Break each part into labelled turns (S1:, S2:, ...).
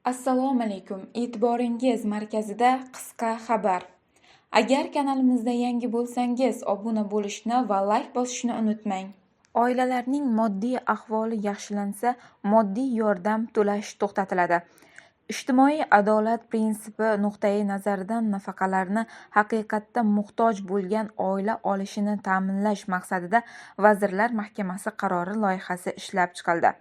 S1: Assalomu alaykum. E'tiboringiz markazida qisqa xabar. Agar kanalimizda yangi bo'lsangiz, obuna bo'lishni va like bosishni unutmang. Oilalarning moddiy ahvoli yaxshilansa, moddiy yordam to'lash to'xtatiladi. Ijtimoiy adolat prinsipi nuqtai nazaridan nafaqalarni haqiqatda muhtoj bo'lgan oila olishini ta'minlash maqsadida Vazirlar Mahkamasi qarori loyihasi ishlab chiqildi.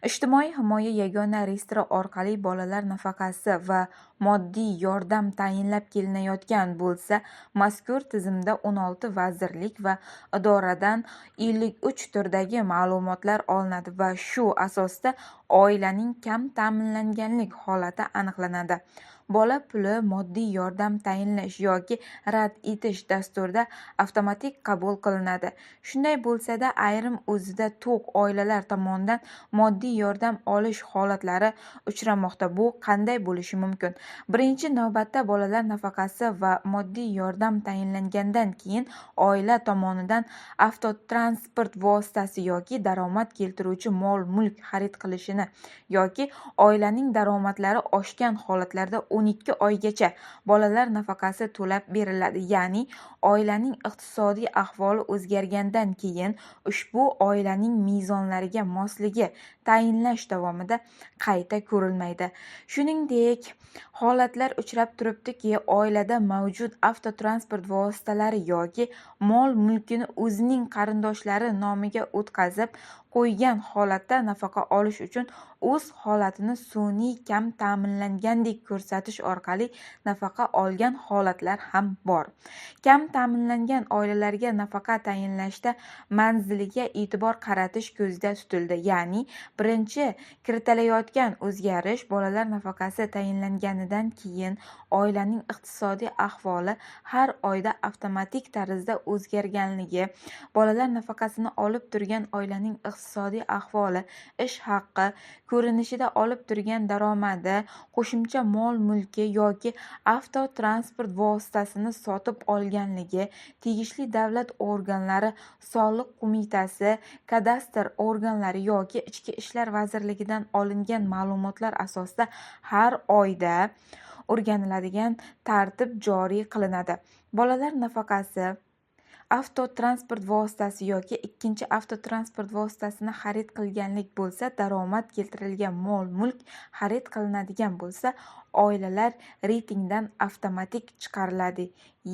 S1: Ijtimoiy himoya yagona reyestri orqali bolalar nafaqasi va moddiy yordam tayinlab kelinayotgan bo'lsa, mazkur tizimda 16 vazirlik va idoradan 53 turdagi ma'lumotlar olinadi va shu asosda oilaning kam ta'minlanganlik holati aniqlanadi. Bola puli moddiy yordam tayinlash yoki rad etish dasturda avtomatik qabul qilinadi. Shunday bo'lsa-da, ayrim o'zida to'q oilalar tomonidan moddiy yordam olish holatlari uchramoqda. Bu qanday bo'lishi mumkin? Birinchi navbatda bolalar nafaqasi va moddiy yordam tayinlangandan keyin oila tomonidan avtotransport vositasi yoki daromad keltiruvchi mol-mulk xarid qilishini yoki oilaning daromadlari oshgan holatlarda 12 oygacha bolalar nafaqasi to'lab beriladi. Ya'ni oilaning iqtisodiy ahvoli o'zgargandan keyin ushbu oilaning mezonlariga mosligi tayinlash davomida qayta ko'rilmaydi. Shuningdek, holatlar uchrab turibdiki, oilada mavjud avtotransport vositalari yoki mol-mulkini o'zining qarindoshlari nomiga o'tkazib qo'ygan holatda nafaqa olish uchun o'z holatini sun'iy kam ta'minlangandek ko'rsatish orqali nafaqa olgan holatlar ham bor. Kam ta'minlangan oilalarga nafaqa tayinlashda manziliga e'tibor qaratish ko'zda tutildi. Ya'ni birinchi kiritilayotgan o'zgarish bolalar nafaqasi tayinlanganidan keyin oilaning iqtisodiy ahvoli har oyda avtomatik tarzda o'zgarganligi, bolalar nafaqasini olib turgan oilaning iqtisodiy ahvoli, ish haqi, ko'rinishida olib turgan daromadi, qo'shimcha mol-mulki yoki avtotransport vositasini sotib olganligi, tegishli davlat organlari, soliq qo'mitasi, kadastr organlari yoki Ichki ishlar vazirligidan olingan ma'lumotlar asosida har oyda o'rganiladigan tartib joriy qilinadi. Bolalar nafaqasi avtotransport vositasi yoki ikkinchi avtotransport vositasini xarid qilganlik bo'lsa, daromad keltirilgan mol-mulk xarid qilinadigan bo'lsa, oilalar reytingdan avtomatik chiqariladi.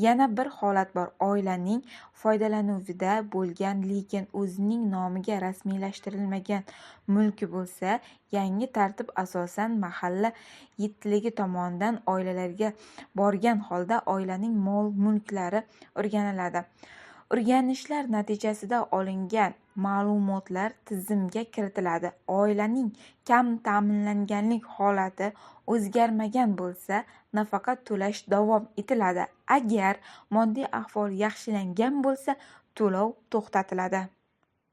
S1: Yana bir holat bor. Oilaning foydalanuvida bo'lgan, lekin o'zining nomiga rasmiylashtirilmagan mulki bo'lsa, yangi tartib asosan mahalla yetkiligi tomonidan oilalarga borgan holda oilaning mol-mulklari o'rganiladi. O'rganishlar natijasida olingan ma'lumotlar tizimga kiritiladi. Oilaning kam ta'minlanganlik holati o'zgarmagan bo'lsa, nafaqa to'lash davom etiladi. Agar moddiy ahvol yaxshilangan bo'lsa, to'lov to'xtatiladi.